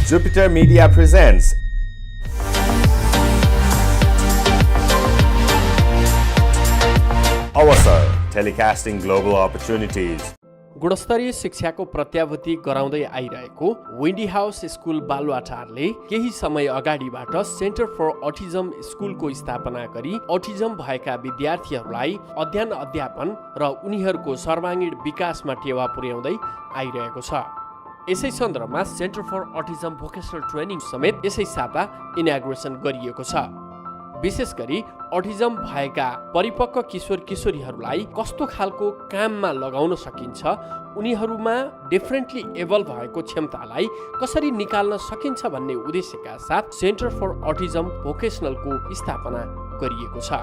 Jupiter Media presents Avasar, telecasting global opportunities. गुणस्तरीय शिक्षाको प्रत्याभूति गराउँदै आइरहेको विन्डी हाउस स्कुल बालुवाटारले केही समय अगाडिबाट सेन्टर फर अटिजम स्कुलको स्थापना गरी अटिजम भएका विद्यार्थीहरूलाई अध्ययन अध्यापन र उनीहरूको सर्वाङ्गीण विकासमा टेवा पुर्याउँदै आइरहेको छ। यसै सन्दर्भमा centre for autism vocational training समेत यसै साता इनाग्रेसन गरिएको छ। विशेष गरी अटिजम भएका परिपक्व किशोर किशोरीहरूलाई कस्तो खालको काममा लगाउन सकिन्छ, उनीहरूमा डिफरेन्टली एबल भएको क्षमतालाई कसरी निकाल्न सकिन्छ भन्ने उद्देश्यका साथ सेन्टर फर अटिजम भोकेसनलको स्थापना गरिएको छ।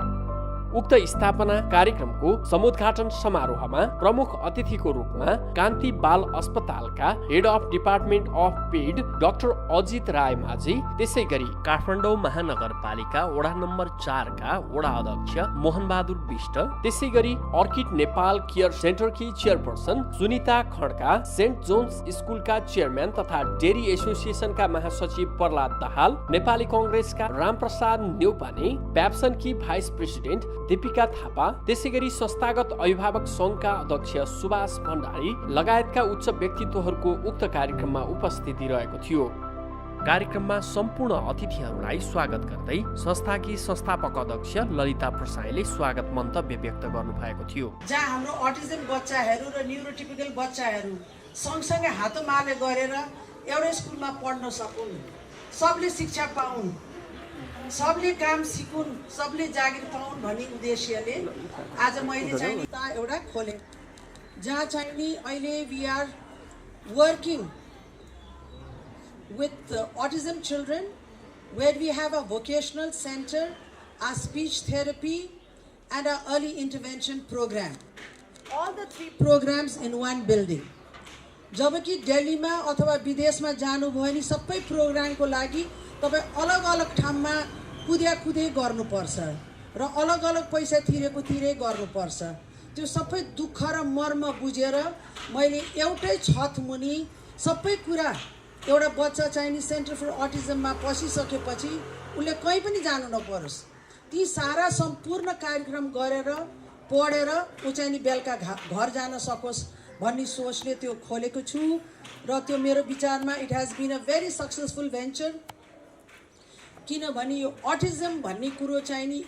उक्त स्थापना कार्यक्रमको समुद्घाटन समारोहमा प्रमुख अतिथिको रूपमा कान्ति बाल अस्पतालका head of department of paed doctor Ajit Rai Majhi, त्यसै गरी काठमाडौँ महानगरपालिका वडा नम्बर 4 का वडा अध्यक्ष मोहन बहादुर विष्ट, त्यसै गरी अर्किड नेपाल केयर सेन्टरकी chairperson Sunita Khadka, saint John's स्कुलका चेयरम्यान तथा डेरी एसोसिएसनका महासचिव प्रहलाद दाहाल, नेपाली कांग्रेसका रामप्रसाद न्यौपाने, प्याप्सनकी भाइस प्रेसिडेन्ट दीपिका थापा, त्यसै गरी संस्थागत अभिभावक संघका अध्यक्ष सुभाष भण्डारी लगायतका उच्च व्यक्तित्वहरूको उक्त कार्यक्रममा उपस्थिति रहेको थियो। कार्यक्रममा सम्पूर्ण अतिथिहरूलाई स्वागत गर्दै संस्थाकी संस्थापक अध्यक्ष ललिता प्रसाईले स्वागत मन्तव्य व्यक्त गर्नुभएको थियो। जहाँ हाम्रो अटिजम बच्चाहरू र न्युरोटिपिकल बच्चाहरू सँगसँगै हातोमाले गरेर एउटै स्कुलमा पढ्न सकुन्, सबले शिक्षा पाउन्, सबले काम सिकुन्, सबले जागिर पाउन् भन्ने उद्देश्यले आज मैले चाहिँ एउटा खोले, जहाँ चाहिँ नि अहिले we are working with autism children, where we have a vocational center, a speech therapy and a early intervention program. All the three programs in one building. जबकि दिल्लीमा अथवा विदेशमा जानुभयो भने सबै प्रोग्रामको लागि तपाई अलग अलग ठाउँमा कुदै गर्नुपर्छ र अलग अलग पैसा तिरे गर्नुपर्छ। त्यो सबै दुःख र मर्म बुझेर मैले एउटै छत मुनि सबै कुरा एउटा बच्चा चाहिँ नि सेन्टर फर अटिजममा पसिसकेपछि उसले कहीँ पनि जानु नपरोस्, ती सारा सम्पूर्ण कार्यक्रम गरेर पढेर ऊ चाहिँ नि बेलुका घर जान सकोस् भन्ने सोचले त्यो खोलेको छु र त्यो मेरो विचारमा it has been a very successful venture. किनभने यो अटिजम भन्ने कुरो चाहिँ नि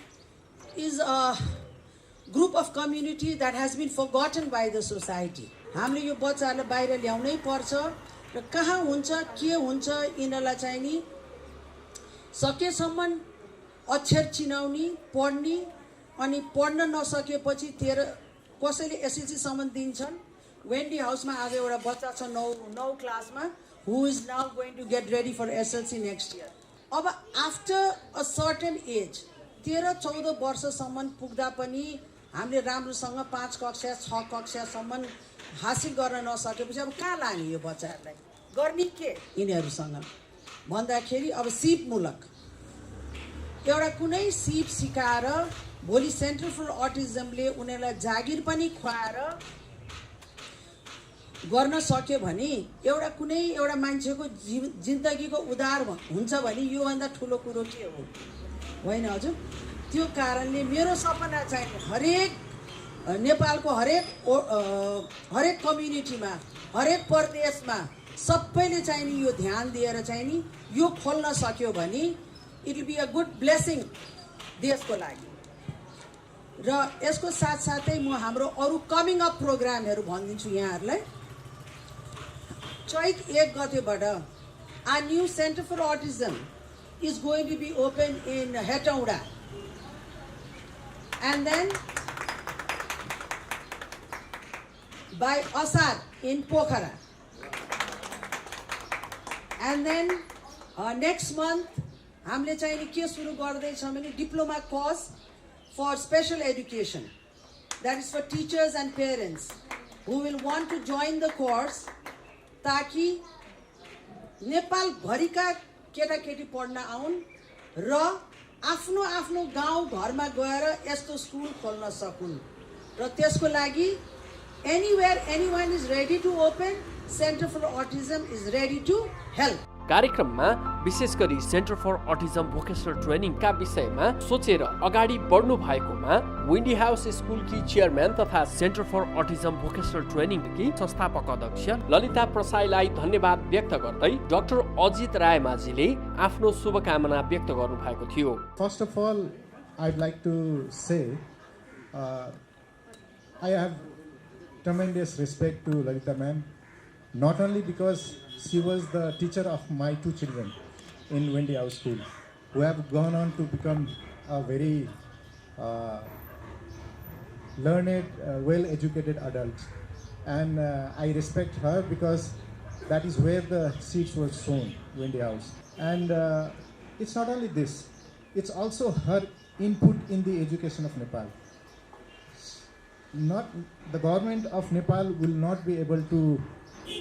is a group of community that has been forgotten by the society. हामीले यो बच्चाहरूलाई बाहिर ल्याउनै पर्छ र कहाँ हुन्छ के हुन्छ यिनीहरूलाई चाहिँ नि सकेसम्म अक्षर चिनाउने, पढ्ने, अनि पढ्न नसकेपछि कसैले एसएलसीसम्म दिन्छन्। वेन्डी हाउसमा आज एउटा बच्चा छ 9 क्लासमा, who is now going to get ready for SLC next year. अब आफ्टर अ सर्टेन एज 13-14 वर्षसम्म पुग्दा पनि हामीले राम्रोसँग 5 कक्षा 6 कक्षासम्म हासिल गर्न नसकेपछि अब कहाँ लाने यो बच्चाहरूलाई, गर्ने के यिनीहरूसँग भन्दाखेरि अब सिपमूलक एउटा कुनै सिप सिकाएर भोलि सेन्टर फर अटिजमले उनीहरूलाई जागिर पनि खुवाएर गर्न सक्यो भने एउटा कुनै एउटा मान्छेको जिन्दगीको उद्धार हुन्छ भने योभन्दा ठुलो कुरो के हो, होइन हजुर? त्यो कारणले मेरो सपना चाहिँ हरेक नेपालको हरेक कम्युनिटीमा, हरेक प्रदेशमा सबैले चाहिँ नि यो ध्यान दिएर चाहिँ नि यो खोल्न सक्यो भने it will be a good blessing देशको लागि। र यसको साथसाथै म हाम्रो अरू कमिङ अप प्रोग्रामहरू भनिदिन्छु यहाँहरूलाई। चैत 1 गतेबाट a new centre for autism is going to be open in Hetauda, and then by Asar in Pokhara, and then next month हामीले चाहिँ के सुरु गर्दैछौँ भने diploma course for special education, that is for teachers and parents who will want to join the course, ताकि नेपाल भरिका केटाकेटी पढ्न आउन् र आफ्नो गाउँ घरमा गएर यस्तो स्कुल खोल्न सकुन्। र त्यसको लागि anywhere anyone is ready to open, Center for Autism is ready to help. कार्यक्रममा विशेष गरी सेन्टर फर अटिजम भोकेसनल ट्रेनिङका विषयमा सोचेर अगाडि बढ्नु भएकोमा विन्डी हाउस स्कुलकी चेयरम्यान तथा सेन्टर फर अटिजम भोकेसनल ट्रेनिङकी संस्थापक अध्यक्ष ललिता प्रसाईलाई धन्यवाद व्यक्त गर्दै डाक्टर अजित रायमाझीले आफ्नो शुभकामना व्यक्त गर्नु भएको थियो। First of all, I'd like to say I have tremendous respect to Lalita ma'am, not only because she was the teacher of my two children in Windy House School, who have gone on to become a very learned, well-educated adults. And I respect her because that is where the seeds were sown, Windy House. And it's not only this, it's also her input in the education of Nepal. The government of Nepal will not be able to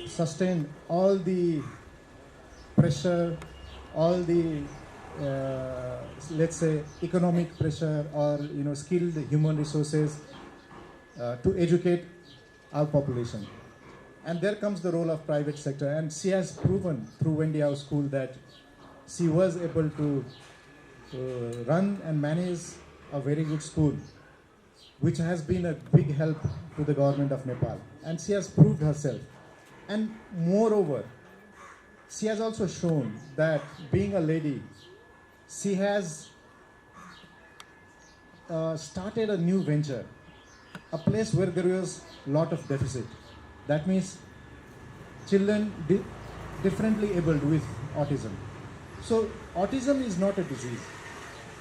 sustain all the pressure, all the let's say economic pressure, or skilled human resources to educate our population. And there comes the role of private sector, and she has proven through Windy House School that she was able to run and manage a very good school, which has been a big help to the government of Nepal. And she has proved herself. And moreover, she has also shown that being a lady, she has started a new venture, a place where there was a lot of deficit. That means children differently abled with autism. So autism is not a disease.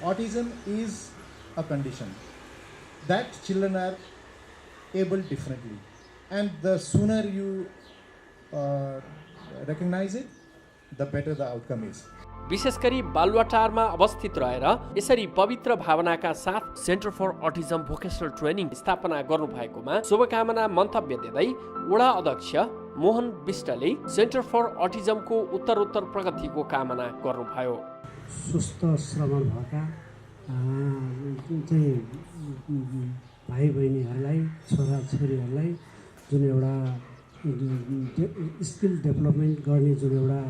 Autism is a condition that children are able differently. And the sooner you recognize it, the better the outcome is. विशेष गरी बालुवाटारमा अवस्थित रहेर यसरी पवित्र भावनाका साथ centre for autism vocational training स्थापना गर्नु भएकोमा शुभकामना मन्तव्य दिँदै वडा अध्यक्ष मोहन विष्टले सेन्टर फर अटिजमको उत्तरोत्तर प्रगतिको कामना गर्नुभयो। सुस्थ श्रमण भएका भाइ बहिनीहरूलाई, छोराछोरीहरूलाई जुन एउटा स्किल डेभलपमेन्ट गर्ने जुन एउटा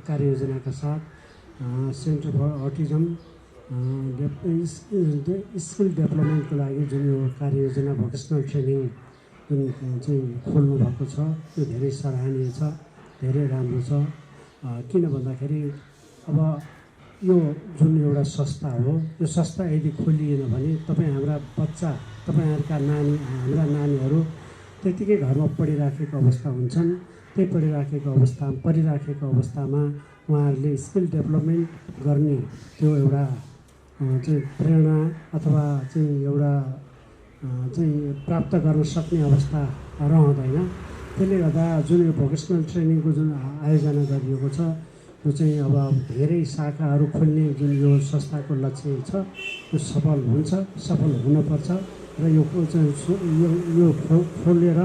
कार्ययोजनाका साथ सेन्टर फर अटिजम स्किल डेभलपमेन्टको लागि जुन यो कार्ययोजना भोकेसनल ट्रेनिङ जुन चाहिँ खोल्नु भएको छ, त्यो धेरै सराहनीय छ, धेरै राम्रो छ। किन भन्दाखेरि अब यो जुन एउटा संस्था हो, यो संस्था यदि खोलिएन भने हाम्रा बच्चा, हाम्रा नानीहरू त्यतिकै घरमा पढिराखेको अवस्था हुन्छन्। त्यही पढिराखेको अवस्थामा उहाँहरूले स्किल डेभलपमेन्ट गर्ने त्यो एउटा चाहिँ प्रेरणा अथवा चाहिँ एउटा चाहिँ प्राप्त गर्न सक्ने अवस्था रहँदैन। त्यसले गर्दा जुन यो भोकेसनल ट्रेनिङको जुन आयोजना गरिएको छ, यो चाहिँ अब धेरै शाखाहरू खोल्ने जुन यो संस्थाको लक्ष्य छ, यो सफल हुनुपर्छ र यो खोलेर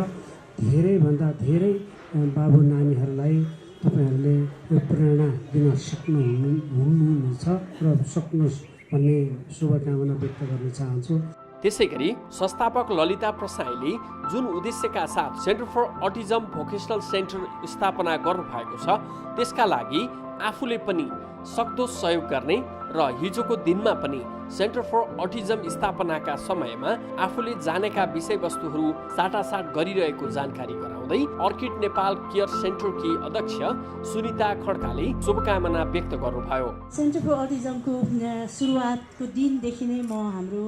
धेरैभन्दा धेरै बाबु नानीहरूलाई तपाईहरूले यो प्रेरणा दिन सक्नुहुनेछ र सक्नुहोस् भन्ने शुभकामना व्यक्त गर्न चाहन्छु। त्यसैगरी संस्थापक ललिता प्रसाईले जुन उद्देश्यका साथ centre for autism vocational centre स्थापना गर्नुभएको छ, त्यसका लागि आफूले पनि सक्दो सहयोग गर्ने र हिजोको दिनमा पनि सेन्टर फर अटिजम स्थापनाका समयमा आफूले जानेका विषयवस्तुहरू साटासाट गरिरहेको जानकारी गराउँदै अर्किड नेपाल केयर सेन्टरकी अध्यक्ष सुनिता खड्काले शुभकामना व्यक्त गर्नुभयो। सेन्टर फर अटिजमको सुरुवातको दिनदेखि नै म हाम्रो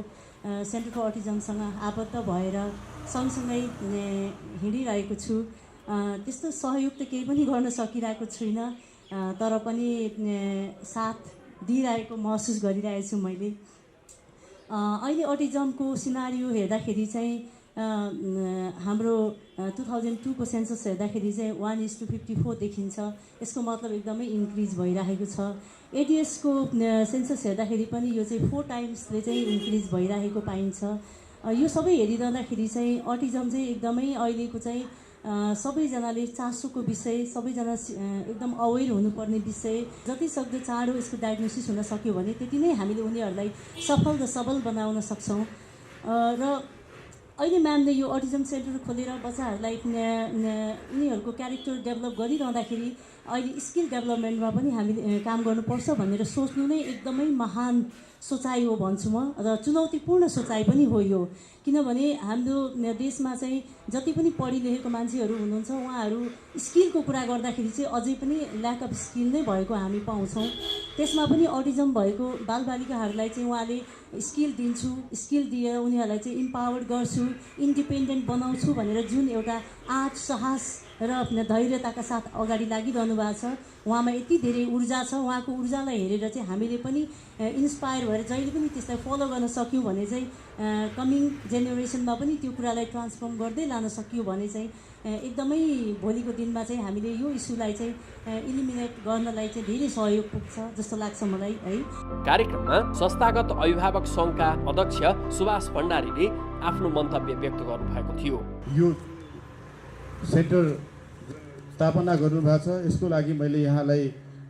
सेन्टर फर अटिजमसँग आबद्ध भएर सँगसँगै हिँडिरहेको छु। त्यस्तो सहयोग त केही पनि गर्न सकिरहेको छुइनँ, तर पनि साथ दिइरहेको महसुस गरिरहेको छु मैले। अहिले अटिजमको सिनारियो हेर्दाखेरि चाहिँ हाम्रो 2002को सेन्सस हेर्दाखेरि चाहिँ 1:54 देखिन्छ। यसको मतलब एकदमै इन्क्रिज भइरहेको छ। एडिएसको सेन्सस हेर्दाखेरि पनि यो चाहिँ 4 टाइम्सले चाहिँ इन्क्रिज भइरहेको पाइन्छ। यो सबै हेरिरहँदाखेरि चाहिँ अटिजम चाहिँ एकदमै अहिलेको चाहिँ सबैजनाले चासोको विषय, सबैजना एकदम अवेर हुनुपर्ने विषय। जति सक्दो चाँडो यसको डायग्नोसिस हुन सक्यो भने त्यति नै हामीले उनीहरूलाई सफल र सबल बनाउन सक्छौँ। र अहिले म्यामले यो अटिजम सेन्टर खोलेर बच्चाहरूलाई उनीहरूको क्यारेक्टर डेभलप गरिरहँदाखेरि अहिले स्किल डेभलपमेन्टमा पनि हामीले काम गर्नुपर्छ भनेर सोच्नु नै एकदमै महान सोचाइ हो भन्छु म र चुनौतीपूर्ण सोचाइ पनि हो यो। किनभने हाम्रो देशमा चाहिँ जति पनि पढी लेखेको मान्छेहरू हुनुहुन्छ उहाँहरू स्किलको कुरा गर्दाखेरि चाहिँ अझै पनि ल्याक अफ स्किल नै भएको हामी पाउँछौँ। त्यसमा पनि अटिजम भएको बालबालिकाहरूलाई चाहिँ उहाँले स्किल दिन्छु, स्किल दिएर उनीहरूलाई चाहिँ इम्पावर्ड गर्छु, इन्डिपेन्डेन्ट बनाउँछु भनेर जुन एउटा आँट साहस र धैर्यताका साथ अगाडि लागिरहनु भएको छ, उहाँमा यति धेरै ऊर्जा छ। उहाँको ऊर्जालाई हेरेर चाहिँ हामीले पनि इन्सपायर भएर जहिले पनि त्यसलाई फलो गर्न सक्यौँ भने चाहिँ कमिङ जेनेरेसनमा पनि त्यो कुरालाई ट्रान्सफर्म गर्दै लान सक्यौँ भने चाहिँ एकदमै भोलिको दिनमा चाहिँ हामीले यो इस्युलाई चाहिँ इलिमिनेट गर्नलाई चाहिँ धेरै सहयोग पुग्छ जस्तो लाग्छ मलाई है। कार्यक्रममा संस्थागत अभिभावक सङ्घका अध्यक्ष सुभाष भण्डारीले आफ्नो मन्तव्य व्यक्त गर्नुभएको थियो। यो सेन्टर स्थापना गर्नुभएको छ, यसको लागि मैले यहाँलाई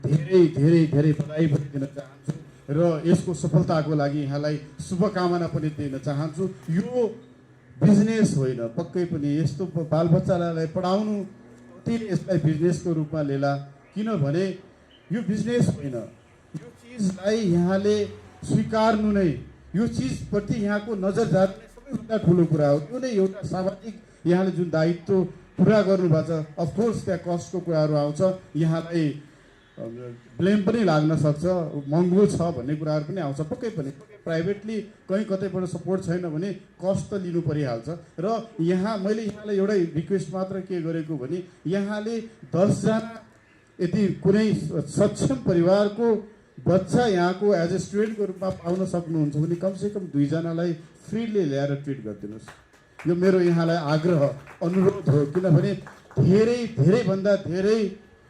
धेरै धेरै धेरै बधाई पनि दिन चाहन्छु र यसको सफलताको लागि यहाँलाई शुभकामना पनि दिन चाहन्छु। यो बिजनेस होइन, पक्कै पनि यस्तो बालबच्चालाई पढाउनु कतिले यसलाई बिजनेसको रूपमा लिएला, किनभने यो बिजनेस होइन। यो चिजलाई यहाँले स्वीकार्नु नै, यो चिजप्रति यहाँको नजर जानु सबैभन्दा ठुलो कुरा हो। यो नै एउटा सामाजिक यहाँले जुन दायित्व पुरा गर्नुभएको छ। अफकोर्स त्यहाँ कस्टको कुराहरू आउँछ, यहाँलाई ब्लेम पनि लाग्न सक्छ, महँगो छ भन्ने कुराहरू पनि आउँछ। पक्कै पनि प्राइभेटली कहीँ कतैबाट सपोर्ट छैन भने कस्ट त लिनु परिहाल्छ। र यहाँ मैले यहाँलाई एउटै रिक्वेस्ट मात्र के गरेको भने यहाँले 10 जना यदि कुनै सक्षम परिवारको बच्चा यहाँको एज ए स्टुडेन्टको रूपमा पाउन सक्नुहुन्छ भने कमसेकम 2 जनालाई फ्रीले ल्याएर ट्रिट गरिदिनुहोस्। यो मेरो यहाँलाई आग्रह अनुरोध हो, किनभने धेरै धेरैभन्दा धेरै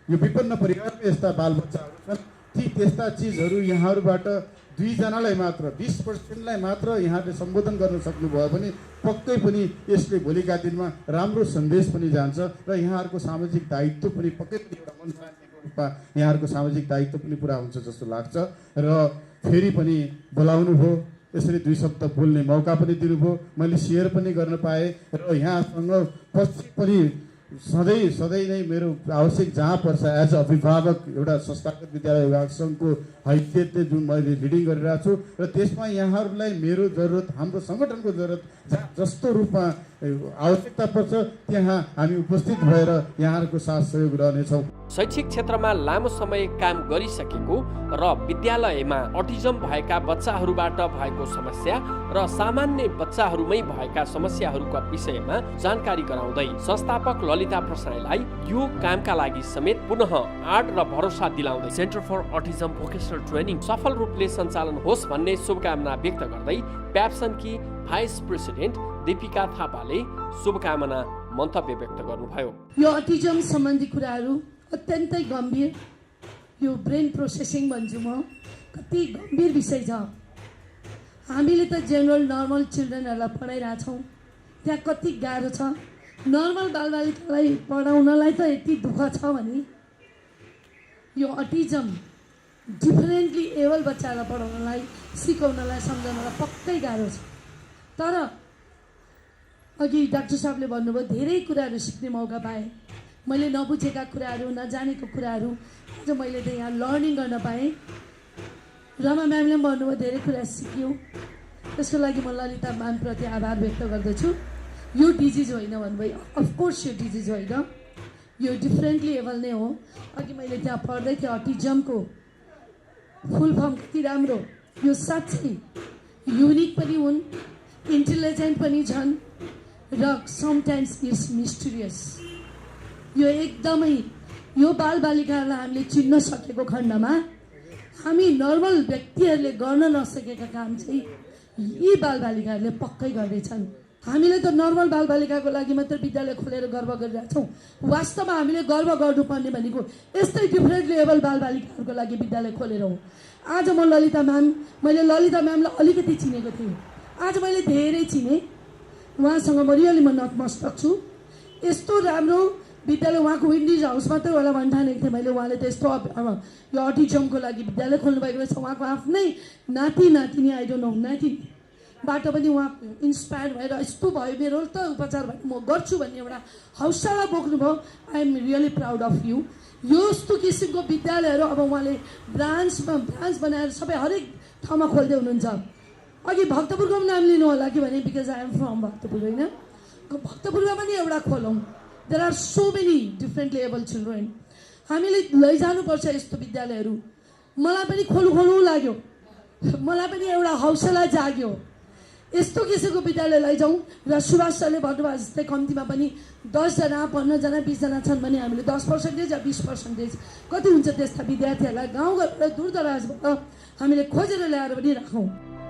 यो विपन्न परिवारको यस्ता बालबच्चाहरू छन्। ती त्यस्ता चिजहरू यहाँहरूबाट 2 जनालाई मात्र 20% मात्र यहाँले सम्बोधन गर्न सक्नुभयो भने पक्कै पनि यसले भोलिका दिनमा राम्रो सन्देश पनि जान्छ र यहाँहरूको सामाजिक दायित्व पनि पक्कै पनि एउटा मन्त्रालयको रूपमा यहाँहरूको सामाजिक दायित्व पनि पुरा हुन्छ जस्तो लाग्छ। र फेरि पनि बोलाउनु भयो, यसरी 2 शब्द बोल्ने मौका पनि दिनुभयो, मैले सेयर पनि गर्न पाएँ र यहाँसँग पछि पनि सधैँ नै मेरो आवश्यक जहाँ पर्छ एज अ अभिभावक एउटा संस्थागत विद्यालय अभिभावक सङ्घको हैसियतले जुन मैले लिडिङ गरिरहेको छु र त्यसमा यहाँहरूलाई मेरो जरुरत, हाम्रो सङ्गठनको जरुरत जस्तो रूपमा आवश्यकता पर्छ त्यहाँ हामी उपस्थित भएर यहाँहरूको साथ सहयोग रहनेछौँ। शैक्षिक क्षेत्रमा लामो समय काम गरिसकेको र विद्यालयमा अटिजम भएका बच्चाहरूबाट भएको समस्या र सामान्य बच्चाहरूमै भएका समस्याहरूका विषयमा जानकारी गराउँदै संस्थापक ललिता प्रसाईलाई यो कामका लागि समेत पुनः आँट र भरोसा दिलाउँदै centre for autism vocational training सफल रूपले सञ्चालन होस् भन्ने शुभकामना व्यक्त गर्दै प्याप्सनकी भाइस प्रेसिडेन्ट दीपिका थापाले शुभकामना मन्तव्य व्यक्त गर्नुभयो। यो अटिजम सम्बन्धी कुराहरू अत्यन्तै गम्भीर, यो ब्रेन प्रोसेसिङ भन्छु म, कति गम्भीर विषय छ। हामीले त जेनरल नर्मल चिल्ड्रेनहरूलाई पढाइरहेछौँ, त्यहाँ कति गाह्रो छ। नर्मल बालबालिकालाई पढाउनलाई त यति दुःख छ भने यो अटिजम डिफरेन्टली एबल बच्चाहरूलाई पढाउनलाई, सिकाउनलाई, सम्झाउनलाई पक्कै गाह्रो छ। तर अघि डाक्टर साहबले भन्नुभयो धेरै कुराहरू सिक्ने मौका पाएँ। मैले नबुझेका कुराहरू, नजानेको कुराहरू आज मैले त यहाँ लर्निङ गर्न पाएँ। रमा म्यामले पनि भन्नुभयो धेरै कुरा सिक्यौँ, त्यसको लागि म ललिता म्यामप्रति आभार व्यक्त गर्दछु। यो डिजिज होइन भन्नुभयो, अफकोर्स यो डिजिज होइन, यो डिफरेन्टली एबल नै हो। अघि मैले त्यहाँ पढ्दै थिएँ अटिजमको फुल फर्म कति राम्रो, यो साँच्चै युनिक पनि हुन्, इन्टेलिजेन्ट पनि छन् र समटाइम्स इट्स मिस्टिरियस। यो एकदमै यो बालबालिकाहरूलाई हामीले चिन्न सकेको खण्डमा हामी नर्मल व्यक्तिहरूले गर्न नसकेका काम चाहिँ यी बालबालिकाहरूले पक्कै गर्नेछन्। हामीले त नर्मल बालबालिकाको लागि मात्र विद्यालय खोलेर गर्व गरिरहेछौँ, वास्तवमा हामीले गर्व गर्नुपर्ने भनेको यस्तै डिफरेन्ट लेभल बालबालिकाहरूको लागि विद्यालय खोलेर हो। आज म ललिता म्यामलाई अलिकति चिनेको थिएँ, आज मैले धेरै चिनेँ। उहाँसँग म रियली नतमस्तक छु। यस्तो राम्रो विद्यालय उहाँको विन्डिज हाउस मात्रै होला भन्ने ठानेको थिएँ मैले। उहाँले त यस्तो यो अटिजमको लागि विद्यालय खोल्नु भएको रहेछ। उहाँको आफ्नै नाति नातिनी, आई डोन्ट नो, नाति बाट पनि उहाँ इन्सपायर भएर यस्तो भयो मेरो त उपचार भने म गर्छु भन्ने एउटा हौसला बोक्नुभयो. I am really proud of you. यस्तो किसिमको विद्यालयहरू अब उहाँले ब्रान्च बनाएर सबै हरेक ठाउँमा खोल्दै हुनुहुन्छ. अघि भक्तपुरको पनि नाम लिनु होला कि भने because I am from Bhaktapur होइन. भक्तपुरमा पनि एउटा खोलौँ. There are so many differently able children. हामीले लैजानुपर्छ यस्तो विद्यालयहरू. मलाई पनि खोलौँ लाग्यो. मलाई पनि एउटा हौसला जाग्यो. यस्तो किसिमको विद्यालय लैजाउँ र सुभाष सरले भन्नुभयो जस्तै कम्तीमा पनि 10 जना 15 जना 20 जना छन् भने हामीले 10% या 20% कति हुन्छ त्यस्ता विद्यार्थीहरूलाई गाउँघरबाट दूरदराजबाट हामीले खोजेर ल्याएर पनि राखौँ.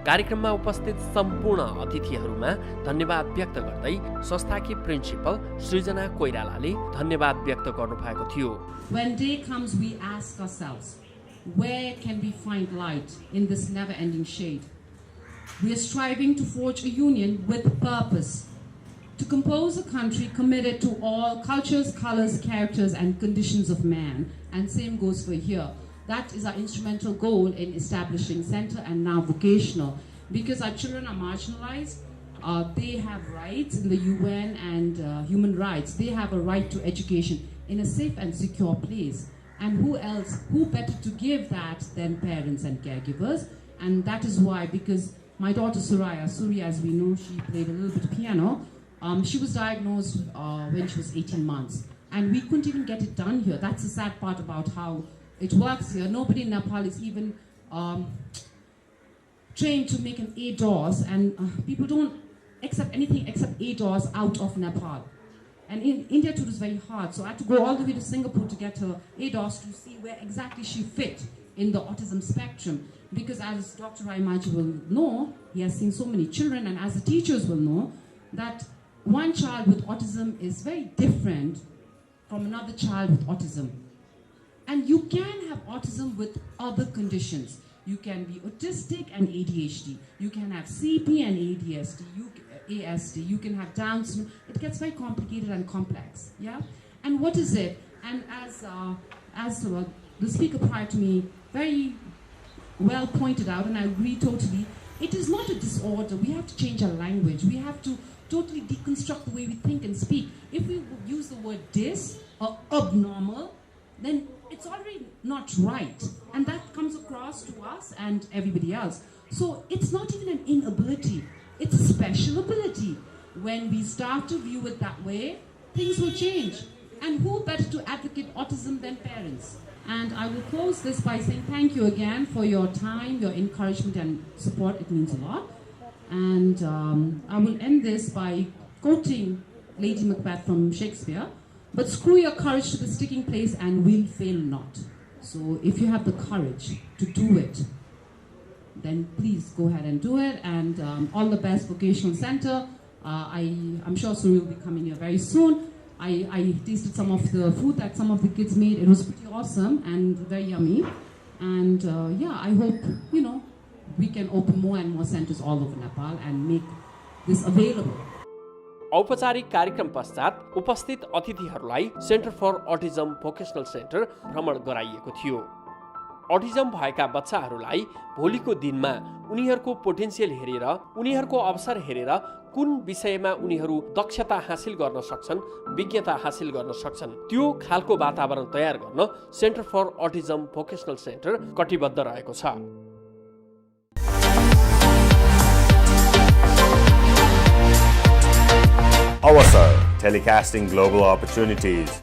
कार्यक्रममा उपस्थित सम्पूर्ण अतिथिहरूमा धन्यवाद व्यक्त गर्दै संस्थाकी प्रिन्सिपल सृजना कोइरालाले धन्यवाद व्यक्त गर्नुभएको थियो. When day comes, we ask ourselves, where can we find light in this never-ending shade? We are striving to forge a union with purpose, to compose a country committed to all cultures, colors, characters, and conditions of man. And same goes for here. That is our instrumental goal in establishing center and now vocational, because our children are marginalized. They have rights in the UN and human rights. They have a right to education in a safe and secure place. And who better to give that than parents and caregivers? And that is why, because my daughter Suri, as we know, she played a little bit of piano. She was diagnosed when she was 18 months. And we couldn't even get it done here. That's the sad part about how it works here. Nobody in Nepal is even trained to make an ADOS, and people don't accept anything except ADOS out of Nepal. And in India too, it was very hard. So I had to go all the way to Singapore to get her ADOS to see where exactly she fit in the autism spectrum. Because as Dr. Raimaji will know, he has seen so many children, and as the teachers will know, that one child with autism is very different from another child with autism. And you can have autism with other conditions. You can be autistic and ADHD. You can have CP and ASD. You can have Down syndrome. It gets very complicated and complex. Yeah. And what is it? And as the speaker prior to me very well pointed out, and I agree totally, it is not a disorder. We have to change our language. We have to totally deconstruct the way we think and speak. If we use the word dis or abnormal, then it's already not right. And that comes across to us and everybody else. So it's not even an inability. It's a special ability. When we start to view it that way, things will change. And who better to advocate autism than parents? And I will close this by saying thank you again for your time, your encouragement and support. It means a lot. And I will end this by quoting Lady Macbeth from Shakespeare. But screw your courage to the sticking place and we'll fail not. So if you have the courage to do it, then please go ahead and do it. And all the best, Vocational Center. I'm sure Suri will be coming here very soon. I tasted some of the food that some of the kids made. It was pretty awesome and very yummy. And yeah, I hope, we can open more and more centers all over Nepal and make this available. औपचारिक कार्यक्रम पश्चात उपस्थित अतिथिहरूलाई centre for autism vocational centre भ्रमण गराइएको थियो। Autism भएका बच्चाहरूलाई भोलिको दिनमा उनीहरूको पोटेन्सियल हेरेर, उनीहरूको अवसर हेरेर कुन विषयमा उनीहरू दक्षता हासिल गर्न सक्छन्, विज्ञता हासिल गर्न सक्छन्, त्यो खालको वातावरण तयार गर्न centre for autism vocational centre कटिबद्ध रहेको छ। Awasar, telecasting global opportunities.